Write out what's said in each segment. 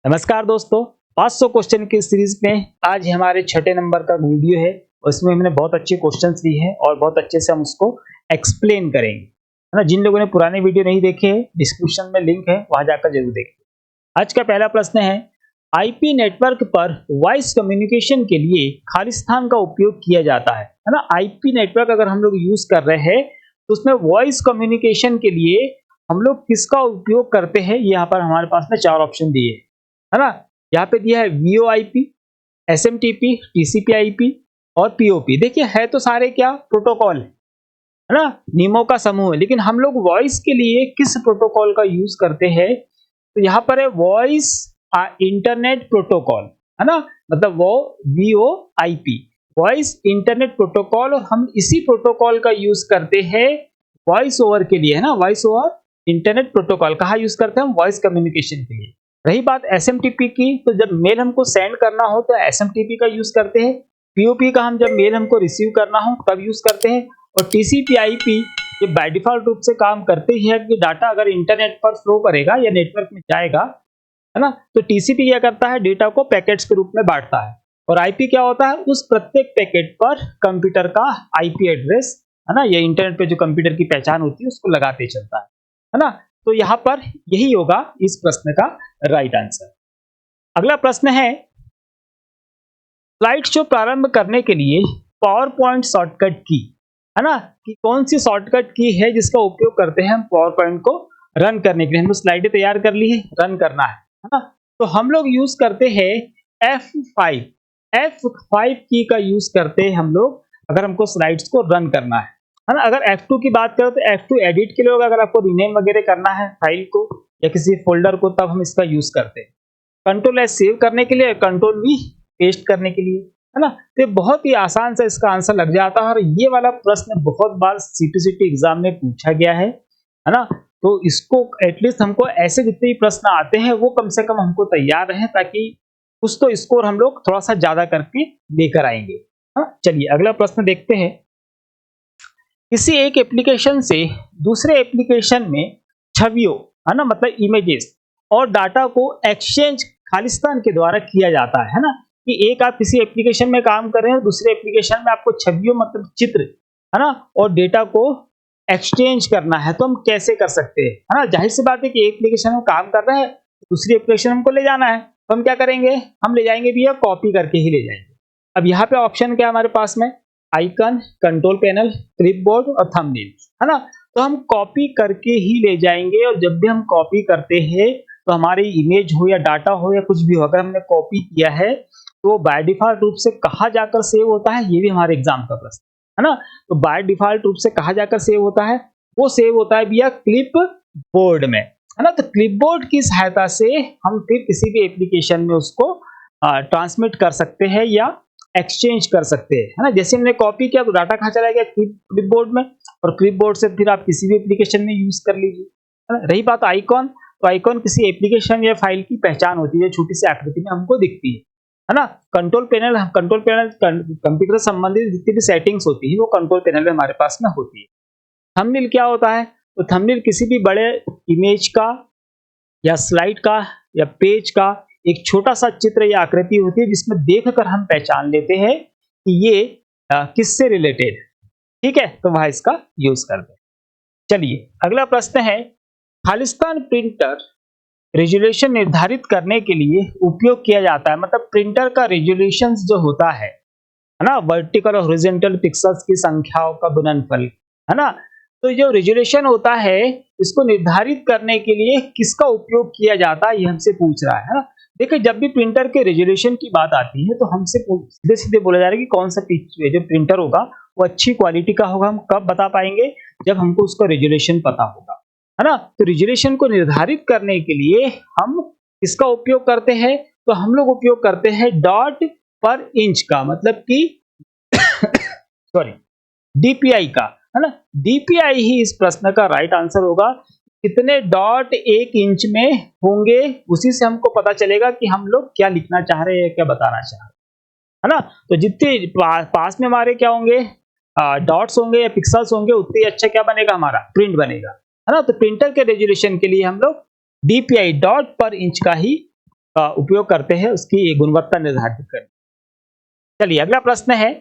नमस्कार दोस्तों, 500 क्वेश्चन की सीरीज में आज हमारे छठे नंबर का वीडियो है। उसमें हमने बहुत अच्छे क्वेश्चंस लिए हैं और बहुत अच्छे से हम उसको एक्सप्लेन करेंगे, है ना। जिन लोगों ने पुराने वीडियो नहीं देखे हैं, डिस्क्रिप्शन में लिंक है, वहां जाकर जरूर देखें। आज का पहला प्रश्न है, आईपी नेटवर्क पर वॉइस कम्युनिकेशन के लिए खालिस्तान का उपयोग किया जाता है ना। आईपी नेटवर्क अगर हम लोग यूज कर रहे हैं तो उसमें वॉइस कम्युनिकेशन के लिए हम लोग किसका उपयोग करते हैं। यहाँ पर हमारे पास में चार ऑप्शन दिए हैं, है ना। यहाँ पे दिया है वीओआईपी, एसएमटीपी, टीसीपी/आईपी और पीओपी। देखिए है तो सारे क्या प्रोटोकॉल है ना, नियमों का समूह है, लेकिन हम लोग वॉइस के लिए किस प्रोटोकॉल का यूज करते हैं। तो यहाँ पर है वॉइस इंटरनेट प्रोटोकॉल, है ना, मतलब वो वीओआईपी, वॉइस इंटरनेट प्रोटोकॉल। और हम इसी प्रोटोकॉल का यूज करते हैं वॉइस ओवर के लिए, है ना। वॉइस ओवर इंटरनेट प्रोटोकॉल कहाँ यूज करते हैं हम, वॉइस कम्युनिकेशन के लिए। रही बात एसएमटीपी की, तो जब मेल हमको सेंड करना हो तो एसएमटीपी का यूज करते हैं। पीओपी का हम जब मेल हमको रिसीव करना हो तब यूज करते हैं। और टीसीपी/आईपी ये बाय डिफॉल्ट रूप से काम करते ही है कि डाटा अगर इंटरनेट पर फ्लो करेगा या नेटवर्क में जाएगा, है ना, तो टीसीपी क्या करता है, डेटा को पैकेट्स के रूप में बांटता है। और आईपी क्या होता है, उस प्रत्येक पैकेट पर कंप्यूटर का आईपी एड्रेस, है ना, ये इंटरनेट पे जो कंप्यूटर की पहचान होती है उसको लगाते चलता है ना। तो यहाँ पर यही होगा इस प्रश्न का राइट आंसर। अगला प्रश्न है, स्लाइड शो प्रारंभ करने के लिए पावर पॉइंट शॉर्टकट की, है ना, कि कौन सी शॉर्टकट की है जिसका उपयोग करते हैं हम पावर पॉइंट को रन करने के लिए। हम लोग स्लाइडें तैयार कर ली है, रन करना है ना। तो हम लोग यूज करते हैं F5 की का यूज करते हैं हम लोग अगर हमको स्लाइड्स को रन करना है ना। अगर F2 की बात करें तो F2 एडिट के लिए होगा, अगर आपको रीनेम वगैरह करना है फाइल को या किसी फोल्डर को, तब हम इसका यूज करते हैं। कंट्रोल एस सेव करने के लिए, कंट्रोल वी पेस्ट करने के लिए, है ना। तो ये बहुत ही आसान से इसका आंसर लग जाता है। और ये वाला प्रश्न बहुत बार सीपीसीटी एग्जाम में पूछा गया है ना। तो इसको एटलीस्ट हमको ऐसे जितने भी प्रश्न आते हैं वो कम से कम हमको तैयार रहे, ताकि कुछ तो स्कोर हम लोग थोड़ा सा ज्यादा करके लेकर आएंगे। चलिए अगला प्रश्न देखते हैं। किसी एक एप्लीकेशन से दूसरे एप्लीकेशन में छवियों, है ना, मतलब इमेजेस और डाटा को एक्सचेंज खालिस्तान के द्वारा किया जाता है ना। कि एक आप किसी एप्लीकेशन में काम कर रहे हैं, दूसरे एप्लीकेशन में आपको छवियों मतलब चित्र, है ना, और डेटा को एक्सचेंज करना है, तो हम कैसे कर सकते हैं, है ना। जाहिर सी बात है कि एक एप्लीकेशन में काम कर रहे हैं, दूसरी एप्लीकेशन हमको ले जाना है, तो हम क्या करेंगे, हम ले जाएंगे भैया कॉपी करके ही ले जाएंगे। अब यहाँ पे ऑप्शन क्या हमारे पास में, आइकन, कंट्रोल पैनल, क्लिपबोर्ड और थंबनेल, है ना। तो हम कॉपी करके ही ले जाएंगे। और जब भी हम कॉपी करते हैं तो हमारी इमेज हो या डाटा हो या कुछ भी हो, अगर हमने कॉपी किया है तो बाय डिफॉल्ट रूप से कहाँ जाकर सेव होता है, ये भी हमारे एग्जाम का प्रश्न है ना। तो बाय डिफॉल्ट रूप से कहाँ जाकर सेव होता है, वो सेव होता है भैया क्लिप बोर्ड में, है ना। तो क्लिप बोर्ड की सहायता से हम फिर किसी भी एप्लीकेशन में उसको ट्रांसमिट कर सकते हैं या एक्सचेंज कर सकते हैं, है ना। जैसे हमने कॉपी किया तो डाटा कहाँ चला गया, क्लिप बोर्ड में, और क्लिप बोर्ड से फिर आप किसी भी एप्लीकेशन में यूज कर लीजिए, है ना। रही बात आइकॉन, तो आइकॉन किसी एप्लीकेशन या फाइल की पहचान होती है, छोटी सी आकृति में हमको दिखती है ना। कंट्रोल पैनल कंप्यूटर संबंधित जितनी भी सेटिंग्स होती है वो कंट्रोल पैनल में हमारे पास में होती है। थंबनेल क्या होता है, तो थंबनेल किसी भी बड़े इमेज का या स्लाइड का या पेज का एक छोटा सा चित्र या आकृति होती है, जिसमें देखकर हम पहचान लेते हैं कि ये किससे रिलेटेड, ठीक है, तो वह इसका यूज करते हैं। चलिए अगला प्रश्न है, खालिस्तान प्रिंटर रेजोल्यूशन निर्धारित करने के लिए उपयोग किया जाता है। मतलब प्रिंटर का रेजोल्यूशन जो होता है ना, वर्टिकल और हॉरिजॉन्टल पिक्सेल्स की संख्याओं का गुणनफल, है ना। तो जो रेजोल्यूशन होता है इसको निर्धारित करने के लिए किसका उपयोग किया जाता है, ये हमसे पूछ रहा है ना। देखिए जब भी प्रिंटर के रेजोल्यूशन की बात आती है तो हमसे सीधे सीधे बोला जा रहा है कि कौन सा जो प्रिंटर होगा वो अच्छी क्वालिटी का होगा। हम कब बता पाएंगे, जब हमको उसका रेजोल्यूशन पता होगा, है ना। तो रेजोल्यूशन को निर्धारित करने के लिए हम इसका उपयोग करते हैं, तो हम लोग उपयोग करते हैं डॉट पर इंच का, मतलब कि सॉरी डीपीआई का, है ना। डीपीआई ही इस प्रश्न का राइट आंसर होगा। कितने डॉट एक इंच में होंगे, उसी से हमको पता चलेगा कि हम लोग क्या लिखना चाह रहे हैं, क्या बताना चाह रहे हैं, है ना। तो जितने पास में हमारे क्या होंगे, डॉट्स होंगे या पिक्सल्स होंगे, उतने अच्छा क्या बनेगा, हमारा प्रिंट बनेगा, है ना। तो प्रिंटर के रेजोल्यूशन के लिए हम लोग डीपीआई डॉट पर इंच का ही का उपयोग करते हैं उसकी गुणवत्ता निर्धारित करने। चलिए अगला प्रश्न है,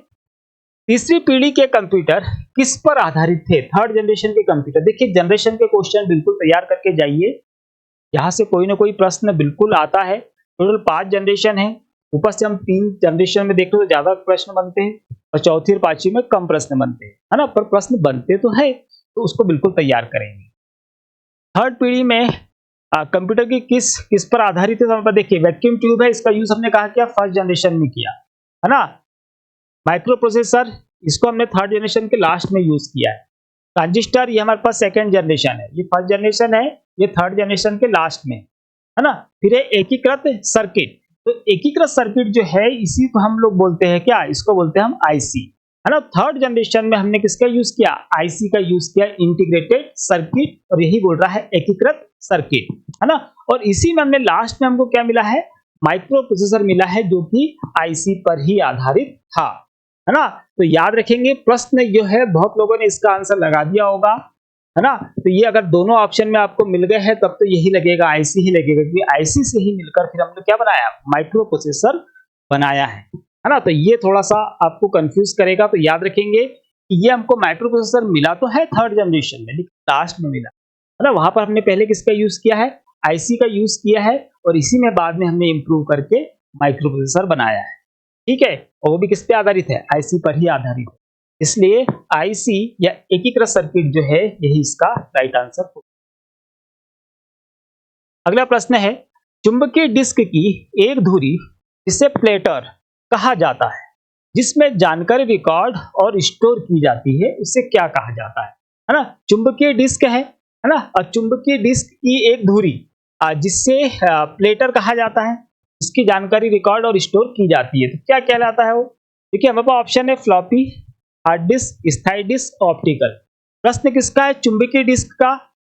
तीसरी पीढ़ी के कंप्यूटर किस पर आधारित थे? थर्ड जनरेशन के कंप्यूटर। देखिए जनरेशन के क्वेश्चन बिल्कुल तैयार करके जाइए, यहाँ से कोई ना कोई प्रश्न बिल्कुल आता है। टोटल 5 जनरेशन है, ऊपर से हम 3 जनरेशन में देख लो तो ज्यादा प्रश्न बनते हैं और चौथी और पांचवी में कम प्रश्न बनते हैं, है ना, पर प्रश्न बनते तो है, तो उसको बिल्कुल तैयार करेंगे। थर्ड पीढ़ी में कंप्यूटर की किस पर आधारित है? तो देखिए वैक्यूम ट्यूब है, इसका यूज हमने कहा किया फर्स्ट जनरेशन में किया, है ना। माइक्रो प्रोसेसर, इसको हमने थर्ड जनरेशन के लास्ट में यूज किया है। ट्रांजिस्टर, ये हमारे पास सेकंड जनरेशन है, ये फर्स्ट जनरेशन है, ये थर्ड जनरेशन के लास्ट में, है ना। फिर है एकीकृत सर्किट, तो एकीकृत सर्किट जो है इसी को हम लोग बोलते हैं क्या? इसको बोलते हैं हम आईसी, है ना। थर्ड जनरेशन में हमने किसका यूज किया? आईसी का यूज किया, इंटीग्रेटेड सर्किट, और यही बोल रहा है एकीकृत सर्किट, है ना। और इसी में हमने लास्ट में हमको क्या मिला है? माइक्रो प्रोसेसर मिला है, जो कि आईसी पर ही आधारित था, है ना। तो याद रखेंगे प्रश्न जो है बहुत लोगों ने इसका आंसर लगा दिया होगा, है ना। तो ये अगर दोनों ऑप्शन में आपको मिल गए हैं तब तो यही लगेगा, आईसी ही लगेगा, क्योंकि आईसी से ही मिलकर फिर हमने क्या बनाया? माइक्रो प्रोसेसर बनाया है ना। तो ये थोड़ा सा आपको कंफ्यूज करेगा, तो याद रखेंगे कि ये हमको माइक्रो प्रोसेसर मिला तो है थर्ड जनरेशन में, लेकिन लास्ट में मिला, है ना। वहां पर हमने पहले किसका यूज किया है? आईसी का यूज किया है, और इसी में बाद में हमने इंप्रूव करके माइक्रो प्रोसेसर बनाया है, ठीक है। और वो भी किस पे आधारित है? आईसी पर ही आधारित है, इसलिए आईसी या एकीकृत सर्किट जो है यही इसका राइट आंसर होगा। अगला प्रश्न है, चुंबकीय डिस्क की एक धुरी जिसे प्लेटर कहा जाता है, जिसमें जानकारी रिकॉर्ड और स्टोर की जाती है, उसे क्या कहा जाता है ना। चुंबकीय डिस्क है ना, और चुंबकीय डिस्क की एक धुरी जिससे प्लेटर कहा जाता है, इसकी जानकारी रिकॉर्ड और स्टोर की जाती है, तो क्या कहलाता है वो? देखिए हमारे पास ऑप्शन है फ्लॉपी, हार्ड डिस्क, स्थायी डिस्क, ऑप्टिकल। प्रश्न किसका है? चुंबकीय डिस्क का,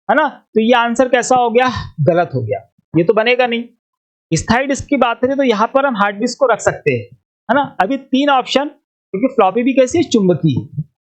है ना। तो ये आंसर कैसा हो गया? गलत हो गया, ये तो बनेगा नहीं। स्थायी डिस्क की बात करें तो यहाँ पर हम हार्ड डिस्क को रख सकते हैं, है ना। अभी 3 ऑप्शन, क्योंकि फ्लॉपी भी कैसी है? चुंबकीय,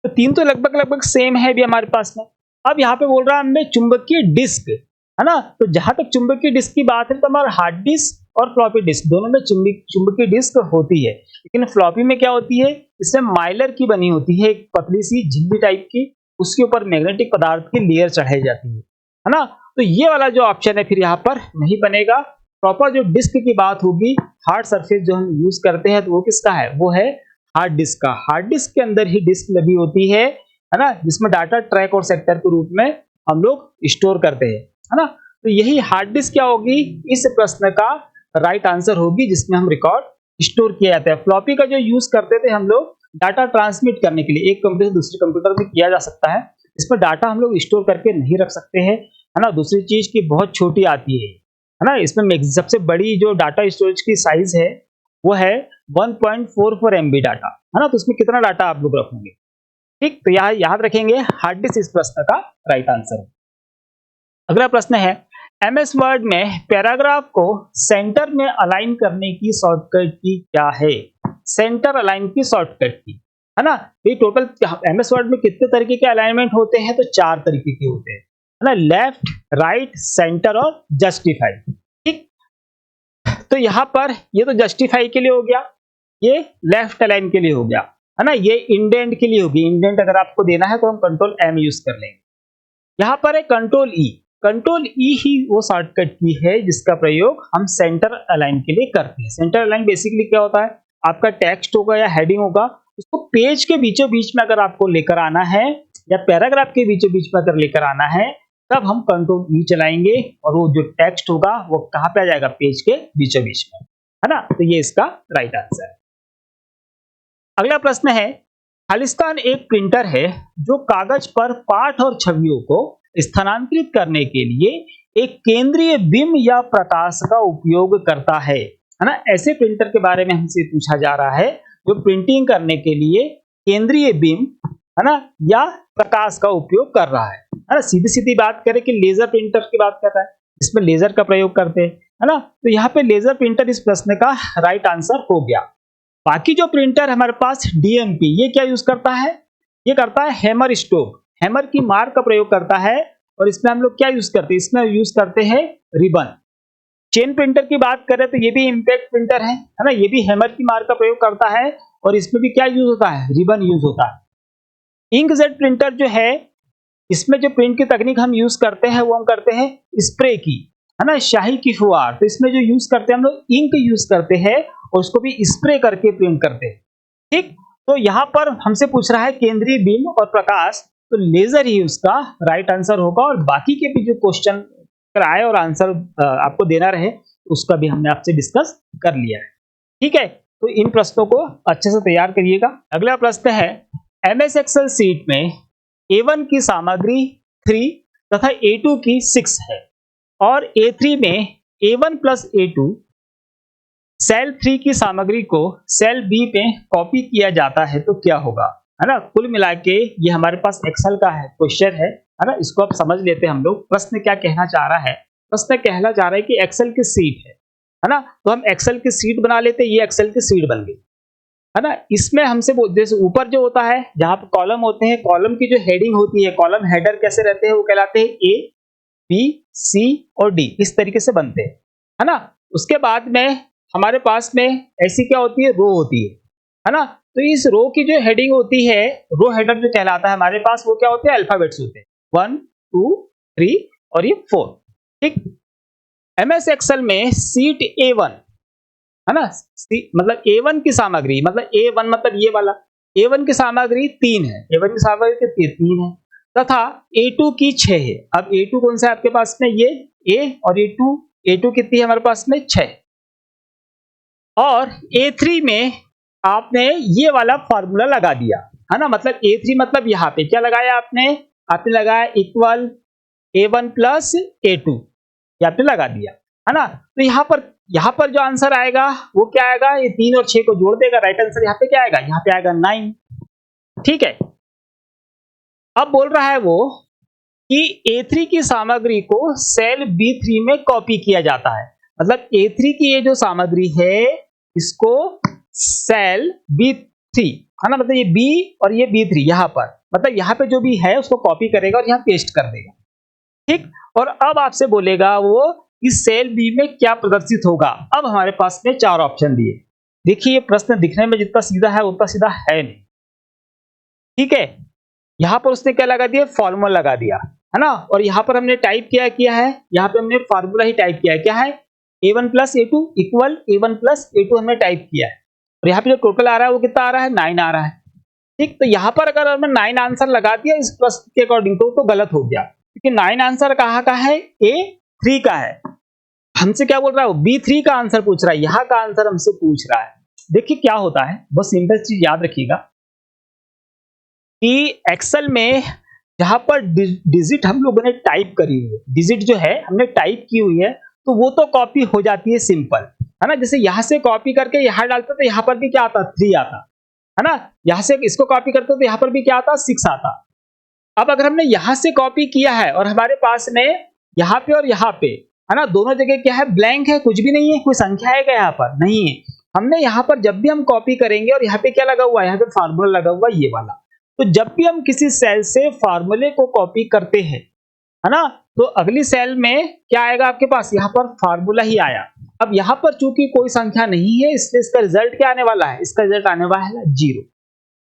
तो 3 तो लगभग लगभग सेम है भी हमारे पास में। अब यहाँ पे बोल रहा है हमने चुंबकीय डिस्क, है ना। तो जहां तक चुंबकीय डिस्क की बात है तो हमारा हार्ड डिस्क और फ्लॉपी डिस्क दोनों में चुंबकीय डिस्क होती है, लेकिन फ्लॉपी में क्या होती है? इसमें माइलर की बनी होती है, एक पतली सी झिल्ली टाइप की, उसके ऊपर मैग्नेटिक पदार्थ की लेयर चढ़ाई जाती है ना। तो ये वाला जो ऑप्शन है फिर यहाँ पर नहीं बनेगा। प्रॉपर जो डिस्क की बात होगी, हार्ड सरफेस जो हम यूज करते हैं, तो वो किसका है? वो है हार्ड डिस्क का। हार्ड डिस्क के अंदर ही डिस्क लगी होती है ना, जिसमें डाटा ट्रैक और सेक्टर के रूप में हम लोग स्टोर करते हैं, है ना। तो यही हार्ड डिस्क क्या होगी? इस प्रश्न का राइट आंसर होगी, जिसमें हम रिकॉर्ड स्टोर किया जाता है। फ्लॉपी का जो यूज करते थे हम लोग डाटा ट्रांसमिट करने के लिए, एक कंप्यूटर से दूसरे कंप्यूटर में किया जा सकता है, इसमें डाटा हम लोग स्टोर करके नहीं रख सकते हैं, है ना। दूसरी चीज की बहुत छोटी आती है ना। इसमें सबसे बड़ी जो डाटा स्टोरेज की साइज है वो है 1.44 MB डाटा, है ना। तो उसमें कितना डाटा आप लोग रखोगे? ठीक, तो यहाँ याद रखेंगे हार्ड डिस्क इस प्रश्न का राइट आंसर है। अगला प्रश्न है, एमएस वर्ड में पैराग्राफ को सेंटर में अलाइन करने की शॉर्टकट की क्या है? सेंटर अलाइन की शॉर्टकट की, है ना। ये टोटल एमएस वर्ड में कितने तरीके के अलाइनमेंट होते हैं? तो 4 तरीके के होते हैं, है ना। लेफ्ट, राइट, सेंटर और जस्टिफाई। ठीक, तो यहाँ पर ये तो जस्टिफाई के लिए हो गया, ये लेफ्ट अलाइन के लिए हो गया, है ना। ये इंडेंट के लिए होगी, इंडेंट अगर आपको देना है तो हम कंट्रोल एम यूज कर लेंगे। यहाँ पर है कंट्रोल ई, कंट्रोल ई ही वो शॉर्टकट की है जिसका प्रयोग हम सेंटर अलाइन के लिए करते हैं। सेंटर अलाइन बेसिकली क्या होता है? आपका टेक्स्ट होगा या हेडिंग होगा, उसको पेज के बीचों बीच में अगर आपको लेकर आना है, या पैराग्राफ के बीचों बीच में अगर लेकर आना है, तब हम कंट्रोल ई चलाएंगे और वो जो टेक्स्ट होगा वो कहाँ पे आ जाएगा? पेज के बीचों बीच में, है ना। तो ये इसका राइट आंसर है। अगला प्रश्न है, खालिस्तान एक प्रिंटर है जो कागज पर पाठ और छवियों को स्थानांतरित करने के लिए एक केंद्रीय बिंब या प्रकाश का उपयोग करता है ना। ऐसे प्रिंटर के बारे में हमसे पूछा जा रहा है जो प्रिंटिंग करने के लिए केंद्रीय बिंब, है ना, या प्रकाश का उपयोग कर रहा है ना। सीधी सीधी बात करें कि लेजर प्रिंटर की बात कर रहा है, इसमें लेजर का प्रयोग करते हैं, है ना। तो यहाँ पे लेजर प्रिंटर इस प्रश्न का राइट आंसर हो गया। बाकी जो प्रिंटर हमारे पास डीएमपी, ये क्या यूज करता है? ये करता है हैमर स्ट्रोक, हैमर की मार का प्रयोग करता है, और इसमें हम लोग क्या यूज करते हैं? इसमें यूज करते हैं रिबन। चेन प्रिंटर की बात करें तो ये भी इम्पैक्ट प्रिंटर है ना, ये भी हैमर की मार का प्रयोग करता है और इसमें भी क्या यूज होता है, रिबन यूज होता है। इंकजेट प्रिंटर जो है, इसमें जो प्रिंट की तकनीक हम यूज करते हैं वो हम करते हैं स्प्रे की, है ना, शाही की फुहार। तो इसमें जो यूज करते हैं हम लोग इंक यूज करते हैं और उसको भी स्प्रे करके प्रिंट करते हैं। ठीक, तो यहाँ पर हमसे पूछ रहा है केंद्रीय बीम और प्रकाश, तो लेजर ही उसका राइट आंसर होगा। और बाकी के भी जो क्वेश्चन आए और आंसर आपको देना रहे उसका भी हमने आपसे डिस्कस कर लिया है। ठीक है, तो इन प्रश्नों को अच्छे से तैयार करिएगा। अगला प्रश्न है, एमएस एक्सेल सीट में A1 की सामग्री 3 तथा A2 की 6 है और A3 में A1 प्लस A2 सेल 3 की सामग्री को सेल बी पे कॉपी किया जाता है तो क्या होगा, है ना। कुल मिला के ये हमारे पास एक्सेल का है क्वेश्चन है ना। इसको आप समझ लेते हैं हम लोग। प्रश्न क्या कहना चाह रहा है, प्रश्न कहना चाह रहा है कि एक्सेल की सीट है ना, तो हम एक्सेल की सीट बना लेते हैं। ये एक्सेल की सीट बन गई, है ना। इसमें हमसे जैसे ऊपर जो होता है जहां पर कॉलम होते हैं, कॉलम की जो हेडिंग होती है, कॉलम हेडर कैसे रहते हैं, वो कहलाते हैं ए बी सी और डी, इस तरीके से बनते हैं, है ना। उसके बाद में हमारे पास में ऐसी क्या होती है, रो होती है ना। तो इस रो की जो हेडिंग होती है, रो हेडर जो कहलाता है हमारे पास, वो क्या होते हैं, अल्फाबेट्स होते हैं, 1 2 3 और ये 4। ठीक, एमएस एक्सेल में सीट A1, है ना, मतलब A1 की सामग्री, मतलब A1 मतलब ये वाला, A1 की सामग्री 3 है, A1 की सामग्री कितनी 3 है, तथा A2 की 6 है। अब A2 कौन सा है आपके पास में, ये A, और A2 कितनी है हमारे पास में 6। और A3 में आपने ये वाला फॉर्मूला लगा दिया, है ना। मतलब A3 मतलब यहाँ पे क्या लगाया आपने लगाया इक्वल A1 प्लस A2, ये आपने लगा दिया, है ना। तो यहाँ पर जो आंसर आएगा वो क्या आएगा, ये 3 और 6 को जोड़ देगा, राइट आंसर यहाँ पे क्या आएगा, यहाँ पे आएगा 9। ठीक है, अब बोल रहा है वो कि A3 की सामग्री को सेल B3 में कॉपी किया जाता है। मतलब A3 की ये जो सामग्री है इसको सेल B3, है ना, मतलब ये B और ये B3 यहाँ पर, मतलब यहाँ पे जो भी है उसको कॉपी करेगा और यहाँ पेस्ट कर देगा। ठीक, और अब आपसे बोलेगा वो इस सेल बी में क्या प्रदर्शित होगा। अब हमारे पास में 4 ऑप्शन दिए। देखिए ये प्रश्न दिखने में जितना सीधा है उतना सीधा है नहीं। ठीक है, यहाँ पर उसने क्या लगा दिया, फॉर्मूला लगा दिया, है ना। और यहाँ पर हमने टाइप किया है, यहाँ पे हमने फार्मूला ही टाइप किया है, क्या है, A1 plus A2 equal A1 plus A2 हमने टाइप किया है। और यहाँ पे जो टोटल आ रहा है वो कितना आ रहा है, 9 आ रहा है। ठीक, तो यहाँ पर अगर हमने 9 आंसर लगा दिया इस प्रश्न के अकॉर्डिंग तो गलत हो गया, क्योंकि 9 आंसर कहाँ का है, A3 का है। हमसे क्या बोल रहा है, B3 का आंसर पूछ रहा है, यहाँ का आंसर हमसे पूछ रहा है। देखिए क्या होता है, बस सिंपल चीज याद रखिएगा कि एक्सेल में जहां पर डिजिट हम लोगों ने टाइप करी हुई है, डिजिट जो है हमने टाइप की हुई है, तो वो तो कॉपी हो जाती है सिंपल, है ना। जैसे यहां से कॉपी करके यहां डालते तो यहां पर भी क्या आता, 3 आता, है ना। यहां से इसको कॉपी करते तो यहां पर भी क्या आता, 6 आता। अब अगर हमने यहां से कॉपी किया है और हमारे पास में यहाँ पे और यहाँ पे, है ना, दोनों जगह क्या है, ब्लैंक है, कुछ भी नहीं है, कोई संख्या है क्या यहाँ पर, नहीं है। हमने यहाँ पर जब भी हम कॉपी करेंगे और यहाँ पे क्या लगा हुआ है, यहाँ पे फार्मूला लगा हुआ है ये वाला, तो जब भी हम किसी सेल से फार्मूले को कॉपी करते हैं, है ना, तो अगली सेल में क्या आएगा आपके पास, यहाँ पर फार्मूला ही आया। अब यहाँ पर चूंकि कोई संख्या नहीं है इसलिए इसका रिजल्ट क्या आने वाला है, इसका रिजल्ट आने वाला है 0,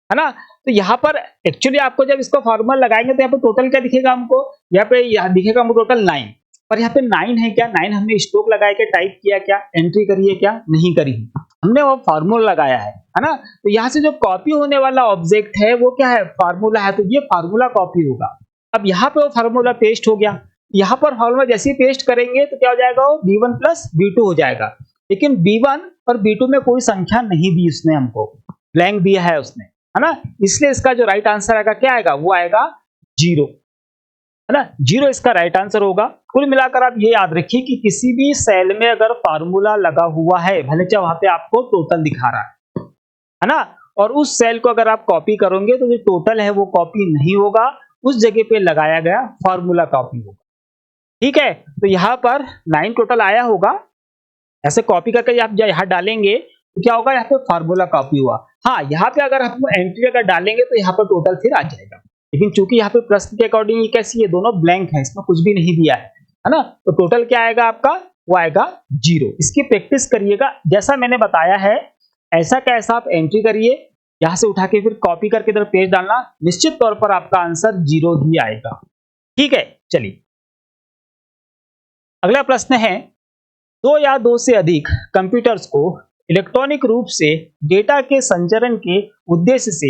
है ना। तो यहाँ पर एक्चुअली आपको जब इसका फॉर्मूला लगाएंगे तो यहाँ पे टोटल क्या दिखेगा हमको, यहाँ पे दिखेगा हमको टोटल 9, पर यहाँ पे 9 है क्या, 9 हमने स्ट्रोक लगा के टाइप किया क्या, एंट्री करी है क्या, नहीं करी, हमने वो फार्मूला लगाया है ना। तो यहाँ से जो कॉपी होने वाला ऑब्जेक्ट है वो क्या है, फार्मूला है, तो ये फार्मूला कॉपी होगा। अब यहाँ पे वो फार्मूला पेस्ट हो गया, यहाँ पर फार्मूला जैसे ही पेस्ट करेंगे तो क्या हो जाएगा, वो B1 प्लस B2 हो जाएगा। लेकिन B1 और B2 में कोई संख्या नहीं दी उसने, हमको ब्लैंक दिया है उसने, है ना, इसलिए इसका जो राइट आंसर आएगा क्या आएगा, वो आएगा 0, है ना, 0 इसका राइट आंसर होगा। कुल मिलाकर आप ये याद रखिए कि किसी भी सेल में अगर फार्मूला लगा हुआ है, भले चाहे वहां पे आपको टोटल दिखा रहा है ना, और उस सेल को अगर आप कॉपी करोगे तो जो टोटल है वो कॉपी नहीं होगा, उस जगह पे लगाया गया फार्मूला कॉपी होगा। ठीक है, तो यहाँ पर 9 टोटल आया होगा, ऐसे कॉपी करके आप यहाँ डालेंगे तो क्या होगा, यहाँ पे फार्मूला कॉपी हुआ। हाँ, यहाँ पे अगर हम एंट्री अगर डालेंगे तो यहाँ पर टोटल फिर आ जाएगा, लेकिन चूंकि यहाँ पे प्रश्न के अकॉर्डिंग कैसी है, दोनों ब्लैंक है, इसमें कुछ भी नहीं दिया है ना, तो टोटल क्या आएगा आपका वो आएगा 0। इसकी प्रैक्टिस करिएगा, जैसा मैंने बताया है ऐसा का ऐसा आप एंट्री करिए, यहां से उठा के फिर कॉपी करके इधर पेज डालना, निश्चित तौर पर आपका आंसर 0 ही आएगा। ठीक है, चलिए अगला प्रश्न है, 2 या 2 से अधिक कंप्यूटर्स को इलेक्ट्रॉनिक रूप से डेटा के संचरण के उद्देश्य से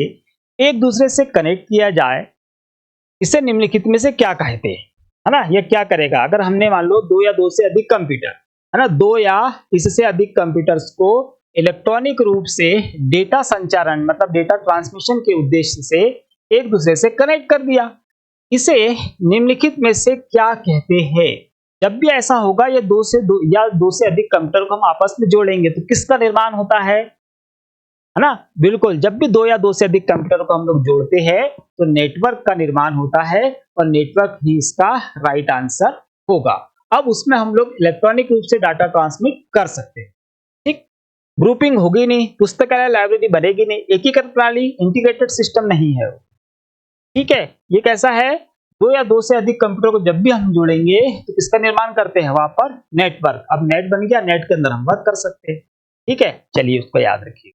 एक दूसरे से कनेक्ट किया जाए, इसे निम्नलिखित में से क्या कहते हैं, है ना। ये क्या करेगा, अगर हमने मान लो 2 या 2 से अधिक कंप्यूटर, है ना, 2 या इससे अधिक कंप्यूटर्स को इलेक्ट्रॉनिक रूप से डेटा संचारण मतलब डेटा ट्रांसमिशन के उद्देश्य से एक दूसरे से कनेक्ट कर दिया, इसे निम्नलिखित में से क्या कहते हैं। जब भी ऐसा होगा ये 2 से अधिक कंप्यूटर को हम आपस में जोड़ेंगे तो किसका निर्माण होता है ना। बिल्कुल, जब भी 2 या 2 से अधिक कंप्यूटर को हम लोग जोड़ते हैं तो नेटवर्क का निर्माण होता है और नेटवर्क ही इसका राइट आंसर होगा। अब उसमें हम लोग इलेक्ट्रॉनिक रूप से डाटा ट्रांसमिट कर सकते हैं। ठीक, ग्रुपिंग होगी नहीं, पुस्तकालय लाइब्रेरी बनेगी नहीं, एकीकृत प्रणाली इंटीग्रेटेड सिस्टम नहीं है। ठीक है, ये कैसा है, 2 या 2 से अधिक कंप्यूटर को जब भी हम जोड़ेंगे तो किसका निर्माण करते हैं, वहां पर नेटवर्क। अब नेट बन गया, नेट के अंदर हम वर्क कर सकते हैं। ठीक है, चलिए उसको याद रखिए।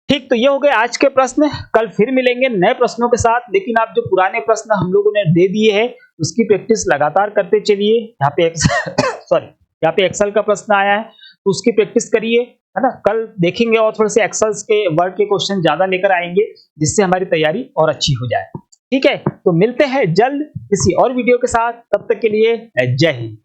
ठीक, तो ये हो गए आज के प्रश्न, कल फिर मिलेंगे नए प्रश्नों के साथ। लेकिन आप जो पुराने प्रश्न हम लोगों ने दे दिए हैं उसकी प्रैक्टिस लगातार करते चलिए। यहाँ पे यहाँ पे एक्सेल का प्रश्न आया है तो उसकी प्रैक्टिस करिए, है ना। कल देखेंगे और थोड़े से एक्सेल के वर्ड के क्वेश्चन ज्यादा लेकर आएंगे जिससे हमारी तैयारी और अच्छी हो जाए। ठीक है, तो मिलते हैं जल्द किसी और वीडियो के साथ, तब तक के लिए जय हिंद।